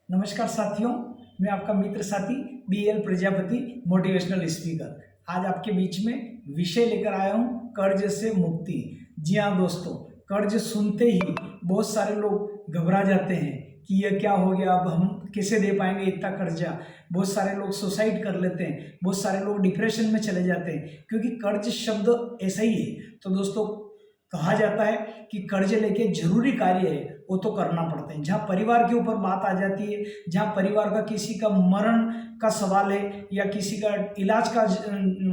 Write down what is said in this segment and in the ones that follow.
नमस्कार साथियों, मैं आपका मित्र साथी BL प्रजापति मोटिवेशनल स्पीकर। आज आपके बीच में विषय लेकर आया हूँ, कर्ज से मुक्ति। जी हाँ दोस्तों, कर्ज सुनते ही बहुत सारे लोग घबरा जाते हैं कि यह क्या हो गया, अब हम कैसे दे पाएंगे इतना कर्जा। बहुत सारे लोग सुसाइड कर लेते हैं, बहुत सारे लोग डिप्रेशन में चले जाते हैं, क्योंकि कर्ज शब्द ऐसा ही है। तो दोस्तों, कहा जाता है कि कर्ज लेके जरूरी कार्य है वो तो करना पड़ता है। जहाँ परिवार के ऊपर बात आ जाती है, जहाँ परिवार का किसी का मरण का सवाल है या किसी का इलाज का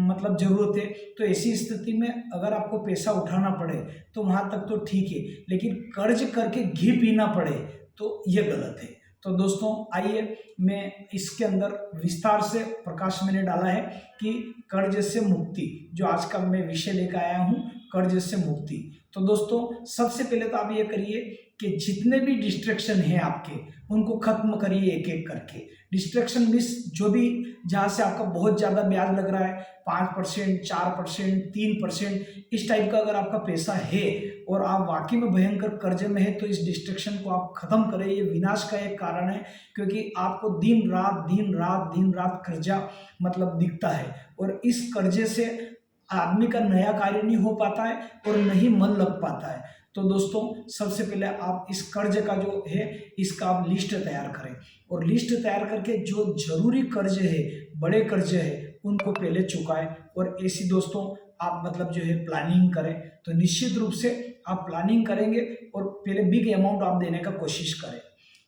मतलब जरूरत है, तो ऐसी स्थिति में अगर आपको पैसा उठाना पड़े तो वहाँ तक तो ठीक है, लेकिन कर्ज करके घी पीना पड़े तो ये गलत है। तो दोस्तों आइए, मैं इसके अंदर विस्तार से प्रकाश मैंने डाला है कि कर्ज से मुक्ति, जो आज का मैं विषय लेकर आया हूँ, कर्ज से मुक्ति। तो दोस्तों, सबसे पहले तो आप ये करिए कि जितने भी डिस्ट्रैक्शन हैं आपके, उनको खत्म करिए एक एक करके। डिस्ट्रैक्शन मीन्स जो भी, जहाँ से आपका बहुत ज़्यादा ब्याज लग रहा है, 5%, 4%, 3%, इस टाइप का अगर आपका पैसा है और आप वाकई में भयंकर कर्जे में है, तो इस डिस्ट्रैक्शन को आप खत्म करें। ये विनाश का एक कारण है, क्योंकि आपको दिन रात दिन रात दिन रात कर्जा मतलब दिखता है, और इस कर्जे से आदमी का नया कार्य नहीं हो पाता है और नहीं मन लग पाता है। तो दोस्तों, सबसे पहले आप इस कर्ज का जो है, इसका आप लिस्ट तैयार करें, और लिस्ट तैयार करके जो जरूरी कर्ज है, बड़े कर्ज है, उनको पहले चुकाएं। और ऐसी दोस्तों आप मतलब जो है प्लानिंग करें, तो निश्चित रूप से आप प्लानिंग करेंगे और पहले बिग अमाउंट आप देने का कोशिश करें।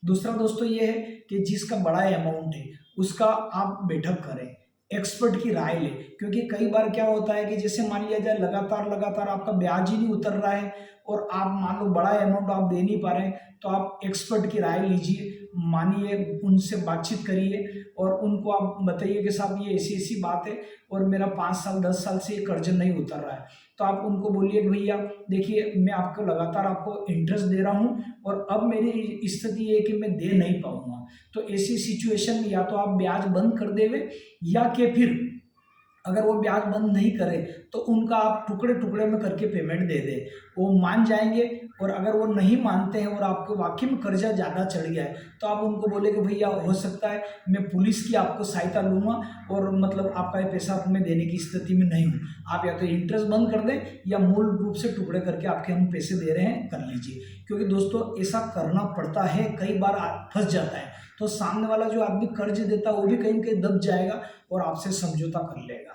दूसरा दोस्तों ये है कि जिसका बड़ा अमाउंट है उसका आप बैठक करें, एक्सपर्ट की राय ले। क्योंकि कई बार क्या होता है कि जैसे मान लिया जाए लगातार लगातार आपका ब्याज ही नहीं उतर रहा है और आप मान लो बड़ा अमाउंट आप दे नहीं पा रहे हैं, तो आप एक्सपर्ट की राय लीजिए, मानिए, उनसे बातचीत करिए और उनको आप बताइए कि साहब ये ऐसी ऐसी बात है और मेरा 5 साल 10 साल से ये कर्ज नहीं उतर रहा है। तो आप उनको बोलिए कि भैया देखिए, मैं आपको लगातार आपको इंटरेस्ट दे रहा हूँ और अब मेरी स्थिति ये है कि मैं दे नहीं पाऊंगा। तो ऐसी सिचुएशन में या तो आप ब्याज बंद कर देवे, या कि फिर अगर वो ब्याज बंद नहीं करे तो उनका आप टुकड़े टुकड़े में करके पेमेंट दे दे, वो मान जाएंगे। और अगर वो नहीं मानते हैं और आपको वाकई में कर्जा ज़्यादा चढ़ गया है, तो आप उनको बोले कि भैया हो सकता है मैं पुलिस की आपको सहायता लूँगा और मतलब आपका ये पैसा मैं देने की स्थिति में नहीं हूँ। आप या तो इंटरेस्ट बंद कर दें या मूल रूप से टुकड़े करके आपके हम पैसे दे रहे हैं, कर लीजिए। क्योंकि दोस्तों ऐसा करना पड़ता है, कई बार फंस जाता है, तो सामने वाला जो आदमी कर्ज देता है वो भी कहीं न कहीं दब जाएगा और आपसे समझौता कर लेगा।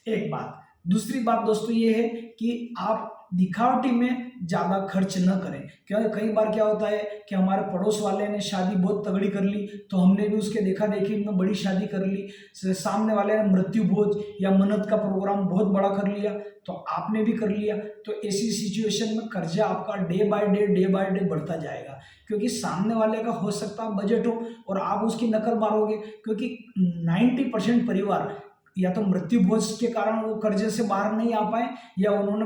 एक बात। दूसरी बात दोस्तों ये है कि आप दिखावटी में ज़्यादा खर्च न करें। क्योंकि कई बार क्या होता है कि हमारे पड़ोस वाले ने शादी बहुत तगड़ी कर ली, तो हमने भी उसके देखा देखी में बड़ी शादी कर ली। सामने वाले ने मृत्यु भोज या मन्नत का प्रोग्राम बहुत बड़ा कर लिया, तो आपने भी कर लिया। तो ऐसी सिचुएशन में कर्जा आपका डे बाय डे बढ़ता जाएगा, क्योंकि सामने वाले का हो सकता है बजट हो और आप उसकी नकल मारोगे। क्योंकि 90% परिवार या तो मृत्यु भोज के कारण वो कर्जे से बाहर नहीं आ पाए, या उन्होंने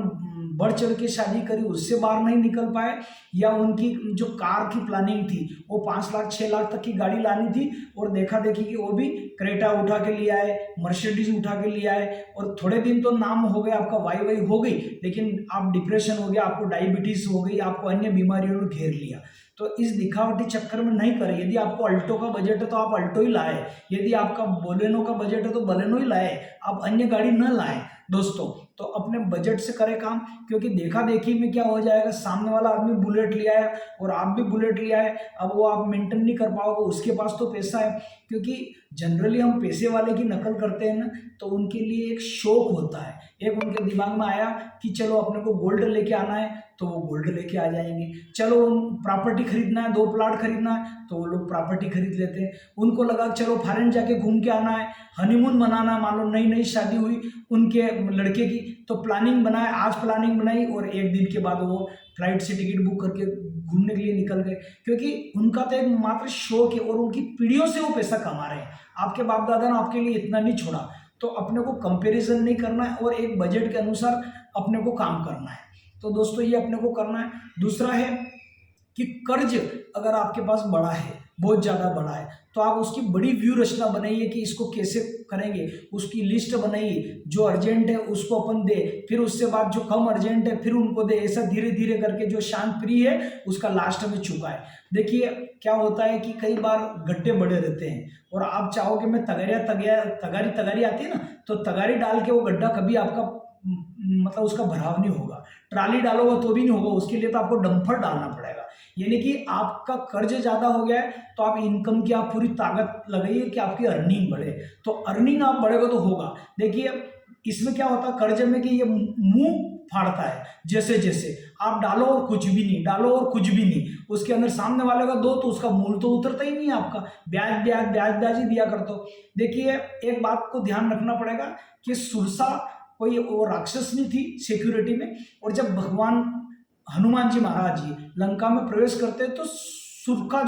बढ़ चढ़ के शादी करी उससे बाहर नहीं निकल पाए, या उनकी जो कार की प्लानिंग थी वो 5 लाख 6 लाख तक की गाड़ी लानी थी और देखा देखी कि वो भी क्रेटा उठा के लिया है, मर्सिडीज उठा के लिया है, और थोड़े दिन तो नाम हो गया आपका, वाई हो गई, लेकिन आप डिप्रेशन हो गया, आपको डायबिटीज हो गई, आपको अन्य बीमारियों ने घेर लिया। तो इस दिखावटी चक्कर में नहीं करें। यदि आपको अल्टो का बजट है तो आप अल्टो ही लाए, यदि आपका बोलेनो का बजट है तो बोलेनो ही लाए, आप अन्य गाड़ी न लाएं दोस्तों। तो अपने बजट से करें काम, क्योंकि देखा देखी में क्या हो जाएगा, सामने वाला आदमी बुलेट लिया है और आप भी बुलेट लिया है, अब वो आप मेंटेन नहीं कर पाओगे, उसके पास तो पैसा है। क्योंकि जनरली हम पैसे वाले की नकल करते हैं ना, तो उनके लिए एक शौक होता है, एक उनके दिमाग में आया कि चलो अपने को गोल्ड लेके आना है तो वो गोल्ड लेके आ जाएंगे, चलो प्रॉपर्टी खरीदना है, 2 प्लाट खरीदना है तो वो लोग प्रॉपर्टी खरीद लेते हैं। उनको लगा चलो फॉरेन जाके घूम के आना है, हनीमून मनाना, मान लो नई नई शादी हुई उनके लड़के की, तो प्लानिंग बनाए, आज प्लानिंग बनाई और एक दिन के बाद वो फ्लाइट से टिकट बुक करके घूमने के लिए निकल गए। क्योंकि उनका तो एक मात्र शौक है और उनकी पीढ़ियों से वो पैसा कमा रहे हैं। आपके बाप दादा ने आपके लिए इतना नहीं छोड़ा, तो अपने को कंपैरिजन नहीं करना है और एक बजट के अनुसार अपने को काम करना है। तो दोस्तों ये अपने को करना है। दूसरा है कि कर्ज अगर आपके पास बड़ा है बहुत ज़्यादा बड़ा है, तो आप उसकी बड़ी व्यू रचना बनाइए कि इसको कैसे करेंगे, उसकी लिस्ट बनाइए, जो अर्जेंट है उसको अपन दे, फिर उससे बाद जो कम अर्जेंट है फिर उनको दे, ऐसा धीरे धीरे करके जो शांत फ्री है उसका लास्ट में चुकाए। देखिए क्या होता है कि कई बार गड्ढे बड़े रहते हैं और आप चाहो कि मैं तगारी तगारी आती है ना, तो तगारी डाल के वो गड्ढा कभी आपका मतलब उसका भराव नहीं होगा, ट्राली डालोगे तो भी नहीं होगा, उसके लिए तो आपको डंपर डालना पड़ेगा। यानी कि आपका कर्ज ज़्यादा हो गया है तो आप इनकम की आप पूरी ताकत लगाइए कि आपकी अर्निंग बढ़े, तो अर्निंग आप बढ़ेगा तो होगा। देखिए इसमें क्या होता है कर्ज में कि ये मुंह फाड़ता है, जैसे जैसे आप डालो और कुछ भी नहीं, डालो और कुछ भी नहीं, उसके अंदर सामने वाले का दो तो उसका मूल तो उतरता ही नहीं है, आपका ब्याज ब्याज ब्याज ब्याज ही दिया कर दो। देखिए एक बात को ध्यान रखना पड़ेगा कि सुरसा कोई वो राक्षस नहीं थी सिक्योरिटी में, और जब भगवान हनुमान जी महाराज जी लंका में प्रवेश करते हैं तो सुरसा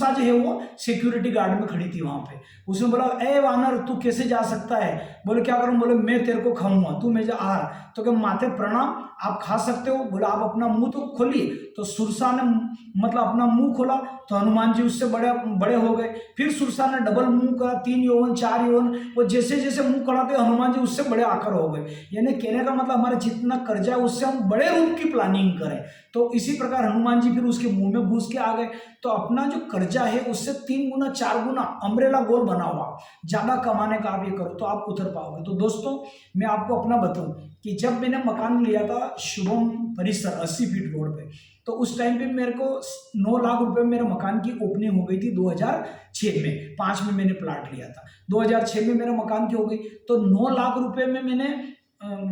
जो है वो सिक्योरिटी गार्ड में खड़ी थी वहां पे। उसने बोला ए वानर तू कैसे जा सकता है, बोले क्या करूं, बोले मैं तेरे को खाऊंगा, तू मेरे आहार, तो क्या माथे प्रणाम आप खा सकते हो, बोला आप अपना मुंह तो खोलिए। तो सुरसा ने मतलब अपना मुंह खोला तो हनुमान जी उससे बड़े बड़े हो गए, फिर सुरसा ने डबल मुंह करा, 3 यौवन 4 यौवन, वो जैसे जैसे मुंह कराते हनुमान जी उससे बड़े आकर हो गए। यानी कहने का मतलब हमारा जितना कर्जा है उससे हम बड़े रूप की प्लानिंग करें, तो इसी प्रकार हनुमान जी फिर उसके मुंह में घुस के आ गए। तो अपना जो कर्जा है उससे 3 गुना 4 गुना अम्ब्रेला गोल बना हुआ, ज्यादा कमाने का आप ये करो तो आप उतर पाओगे। तो दोस्तों मैं आपको अपना बताऊं कि जब मैंने मकान लिया था शुभम परिसर 80 फीट रोड पे, तो उस टाइम पे मेरे को 9 लाख रुपए मेरे मकान की ओपनिंग हो गई थी 2006 में, 5 में मैंने प्लाट लिया था, 2006 में मेरे मकान की हो गई, तो 9 लाख रुपए में मैंने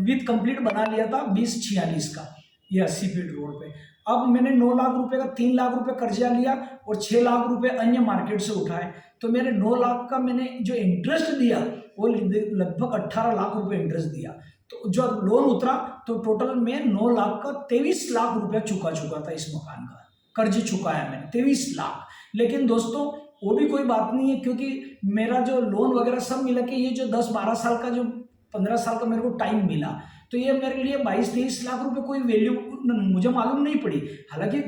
विद कंप्लीट बना लिया था 2046 का, ये 80 फीट रोड पे। अब मैंने 9 लाख रुपए का 3 लाख रुपए कर्जा लिया और 6 लाख रुपए अन्य मार्केट से उठाए, तो मेरे 9 लाख का मैंने जो इंटरेस्ट दिया वो लगभग 18 लाख रुपए इंटरेस्ट दिया। तो जो लोन उतरा तो टोटल में 9 लाख का 23 लाख रुपया चुका था इस मकान का, कर्ज चुकाया मैंने 23 लाख। लेकिन दोस्तों वो भी कोई बात नहीं है, क्योंकि मेरा जो लोन वगैरह सब मिला के ये जो 10-12 साल का जो 15 साल का मेरे को टाइम मिला, तो ये मेरे लिए 22-23 लाख रुपए कोई वैल्यू मुझे मालूम नहीं पड़ी, हालांकि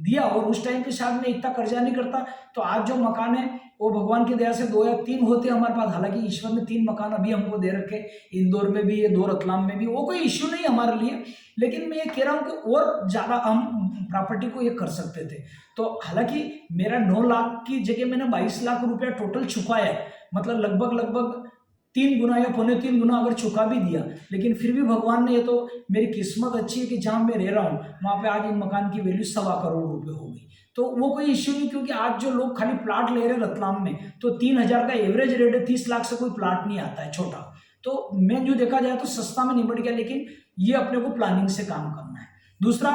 दिया। और उस टाइम पे शायद मैं इतना कर्जा नहीं करता तो आज जो मकान है वो भगवान की दया से 2 या 3 होते हमारे पास, हालांकि ईश्वर ने 3 मकान अभी हमको दे रखे, इंदौर में भी है, 2 रतलाम में भी, वो कोई इश्यू नहीं हमारे लिए। लेकिन मैं ये कह रहा हूँ कि और ज़्यादा हम प्रॉपर्टी को ये कर सकते थे। तो हालांकि मेरा 9 लाख की जगह मैंने 22 लाख रुपया टोटल चुकाया है, मतलब लगभग 3 गुना या 3.25 गुना अगर चुका भी दिया, लेकिन फिर भी भगवान ने, ये तो मेरी किस्मत अच्छी है कि जहाँ मैं रह रहा हूँ वहाँ पे आज इन मकान की वैल्यू 1.25 करोड़ रुपए हो गई। तो वो कोई इश्यू नहीं, क्योंकि आज जो लोग खाली प्लाट ले रहे हैं रतलाम में, तो 3,000 का एवरेज रेट है, 30 लाख से कोई प्लाट नहीं आता है छोटा। तो मैं जो देखा जाए तो सस्ता में निपट गया, लेकिन ये अपने को प्लानिंग से काम करना है। दूसरा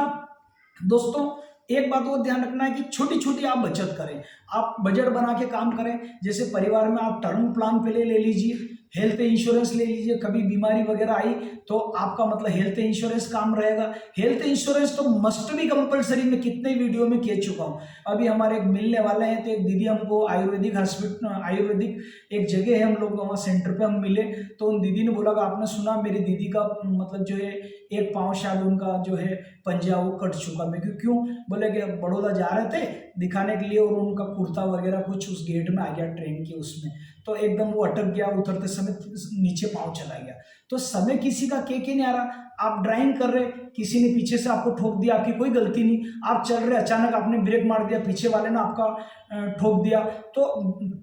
दोस्तों एक बात और ध्यान रखना है कि छोटी छोटी आप बचत करें, आप बजट बना के काम करें। जैसे परिवार में आप टर्म प्लान पहले ले लीजिए, हेल्थ इंश्योरेंस ले लीजिए, कभी बीमारी वगैरह आई तो आपका मतलब हेल्थ इंश्योरेंस काम रहेगा। हेल्थ इंश्योरेंस तो मस्ट भी कंपलसरी, मैं कितने वीडियो में कह चुका हूँ। अभी हमारे एक मिलने वाले हैं, तो एक दीदी हमको आयुर्वेदिक एक जगह है हम लोग वहाँ सेंटर पे हम मिले, तो उन दीदी ने बोला कि आपने सुना मेरी दीदी का मतलब जो है एक पाँव शायद उनका जो है पंजा वो कट चुका। मैं क्यों बोले कि बड़ौदा जा रहे थे दिखाने के लिए और उनका कुर्ता वगैरह कुछ उस गेट में आ गया ट्रेन के उसमें, तो एकदम वो अटक गया, उतरते समय नीचे पाँव चला गया। तो समय किसी का के नहीं आ रहा, आप ड्राइविंग कर रहे, किसी ने पीछे से आपको ठोक दिया, आपकी कोई गलती नहीं, आप चल रहे अचानक आपने ब्रेक मार दिया, पीछे वाले ने आपका ठोक दिया, तो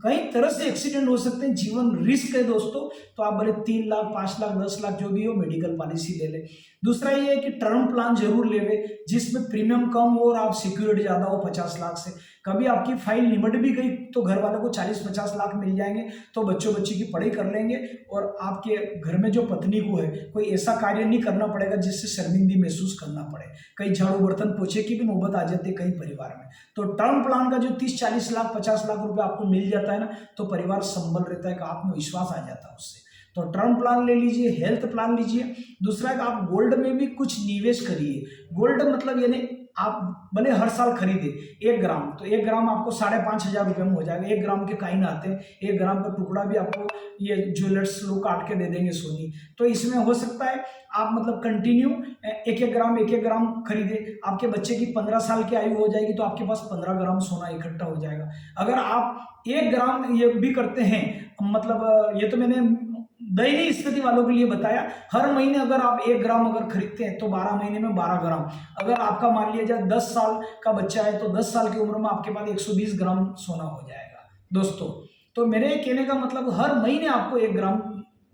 कई तरह से एक्सीडेंट हो सकते हैं, जीवन रिस्क है दोस्तों। तो आप भले 3 लाख 5 लाख 10 लाख जो भी हो मेडिकल पॉलिसी ले ले। दूसरा ये है कि टर्म प्लान जरूर लेवे जिसमें प्रीमियम कम हो और आप सिक्योरिटी ज़्यादा हो 50 लाख से। कभी आपकी फाइल निमट भी गई तो घर वालों को 40-50 लाख मिल जाएंगे, तो बच्चों बच्ची की पढ़ाई कर लेंगे, और आपके घर में जो पत्नी को है कोई ऐसा कार्य नहीं करना पड़ेगा जिससे शर्मिंदगी महसूस करना पड़े। कई झाड़ू बर्तन पोछे की भी नौबत आ जाती है कई परिवार में। तो टर्म प्लान का जो 30-40 लाख 50 लाख रुपए आपको मिल जाता है ना, तो परिवार संभल रहता है, कि आत्मविश्वास आ जाता है उससे। तो टर्म प्लान ले लीजिए, हेल्थ प्लान लीजिए। दूसरा है कि आप गोल्ड में भी कुछ निवेश करिए। गोल्ड मतलब यानी आप भले हर साल खरीदे 1 ग्राम, तो 1 ग्राम आपको 5,500 रुपये में हो जाएगा। 1 ग्राम के काइन आते हैं, 1 ग्राम का टुकड़ा भी आपको ये ज्वेलर्स लोग काट के दे देंगे सोनी। तो इसमें हो सकता है आप मतलब कंटिन्यू एक एक ग्राम खरीदे। आपके बच्चे की 15 साल की आयु हो जाएगी तो आपके पास 15 ग्राम सोना इकट्ठा हो जाएगा। अगर आप 1 ग्राम ये भी करते हैं, मतलब ये तो मैंने दयनीय स्थिति वालों के लिए बताया। हर महीने अगर आप 1 ग्राम अगर खरीदते हैं तो 12 महीने में 12 ग्राम। अगर आपका मान लिया जाए 10 साल का बच्चा है तो 10 साल की उम्र में आपके पास 120 ग्राम सोना हो जाएगा दोस्तों। तो मेरे कहने का मतलब हर महीने आपको 1 ग्राम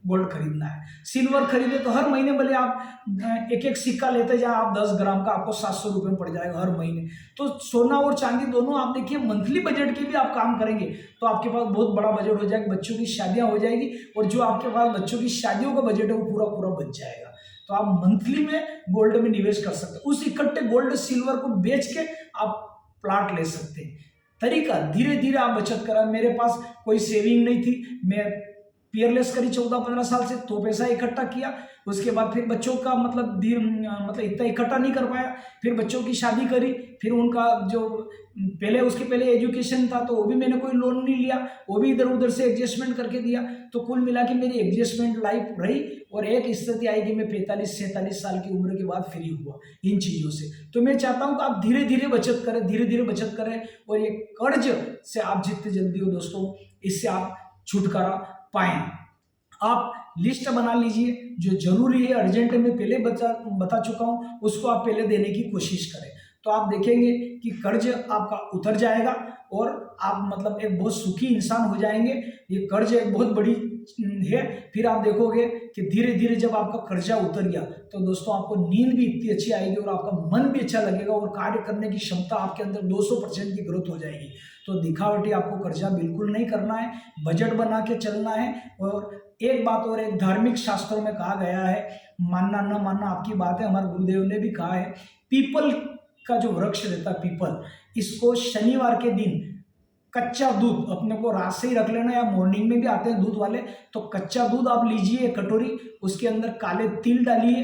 गोल्ड खरीदना है। सिल्वर खरीदे तो हर महीने भले आप एक सिक्का लेते जाए आप 10 ग्राम का, आपको 700 रुपये में पड़ जाएगा हर महीने। तो सोना और चांदी दोनों आप देखिए, मंथली बजट के भी आप काम करेंगे तो आपके पास बहुत बड़ा बजट हो जाएगा, बच्चों की शादियां हो जाएगी और जो आपके पास बच्चों की शादियों का बजट है वो पूरा पूरा बच जाएगा। तो आप मंथली में गोल्ड में निवेश कर सकते हैं। उस इकट्ठे गोल्ड सिल्वर को बेच के आप प्लाट ले सकते हैं। तरीका धीरे धीरे आप बचत करा। मेरे पास कोई सेविंग नहीं थी, मैं पीयरलेस करी 14-15 साल से, तो पैसा इकट्ठा किया। उसके बाद फिर बच्चों का मतलब इतना इकट्ठा नहीं कर पाया, फिर बच्चों की शादी करी, फिर उनका जो पहले उसके पहले एजुकेशन था तो वो भी मैंने कोई लोन नहीं लिया, वो भी इधर उधर से एडजस्टमेंट करके दिया। तो कुल मिला के मेरी एडजस्टमेंट लाइफ रही और एक स्थिति आई कि मैं 45-47 साल की उम्र के बाद फ्री हुआ इन चीज़ों से। तो मैं चाहता हूँ कि आप धीरे धीरे बचत करें, धीरे धीरे बचत करें और ये कर्ज से आप जितने जल्दी हो दोस्तों इससे आप छुटकारा पाएं। आप लिस्ट बना लीजिए, जो जरूरी है अर्जेंट में पहले बता चुका हूं उसको आप पहले देने की कोशिश करें। तो आप देखेंगे कि कर्ज आपका उतर जाएगा और आप मतलब एक बहुत सुखी इंसान हो जाएंगे। ये कर्ज एक बहुत बड़ी है। फिर आप देखोगे कि धीरे धीरे जब आपका कर्जा उतर गया तो दोस्तों आपको नींद भी इतनी अच्छी आएगी और आपका मन भी अच्छा लगेगा और कार्य करने की क्षमता आपके अंदर 200% की ग्रोथ हो जाएगी। तो दिखावटी आपको कर्जा बिल्कुल नहीं करना है, बजट बना के चलना है। और एक बात और, एक धार्मिक शास्त्रों में कहा गया है, मानना न मानना आपकी बात है, हमारे गुरुदेव ने भी कहा है, पीपल का जो वृक्ष रहता है पीपल, इसको शनिवार के दिन कच्चा दूध अपने को रात से ही रख लेना, या मॉर्निंग में भी आते हैं दूध वाले, तो कच्चा दूध आप लीजिए एक कटोरी, उसके अंदर काले तिल डालिए,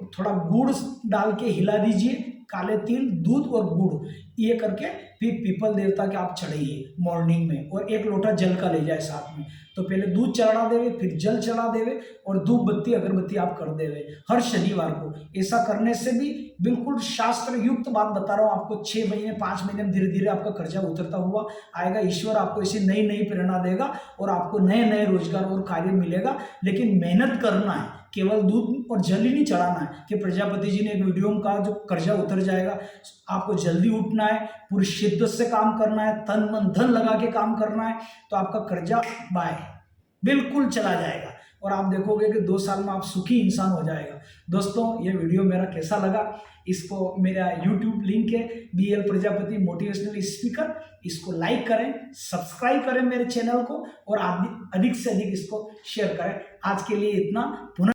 थोड़ा गुड़ डाल के हिला दीजिए, काले तिल, दूध और गुड़ ये करके फिर पीपल देवता के आप चढ़ाइए मॉर्निंग में, और 1 लोटा जल का ले जाए साथ में। तो पहले दूध चढ़ा देवे, फिर जल चढ़ा देवे और धूप बत्ती अगरबत्ती आप कर देवे हर शनिवार को। ऐसा करने से भी बिल्कुल शास्त्र युक्त बात बता रहा हूँ आपको, 6 महीने 5 महीने में धीरे धीरे आपका कर्जा उतरता हुआ आएगा। ईश्वर आपको ऐसी नई नई प्रेरणा देगा और आपको नए नए रोजगार और कार्य मिलेगा। लेकिन मेहनत करना है, केवल दूध और जल ही नहीं चढ़ाना है। कि प्रजापति जी ने एक वीडियो में कहा जो कर्जा उतर जाएगा, आपको जल्दी उठना है, पूरी शिद्दत से काम करना है, तन मन धन लगा के काम करना है, तो आपका कर्जा बाय बिल्कुल चला जाएगा और आप देखोगे कि 2 साल में आप सुखी इंसान हो जाएगा। दोस्तों ये वीडियो मेरा कैसा लगा, इसको मेरा YouTube लिंक है BL प्रजापति मोटिवेशनल स्पीकर, इसको लाइक करें, सब्सक्राइब करें मेरे चैनल को और अधिक से अधिक इसको शेयर करें। आज के लिए इतना। पुनः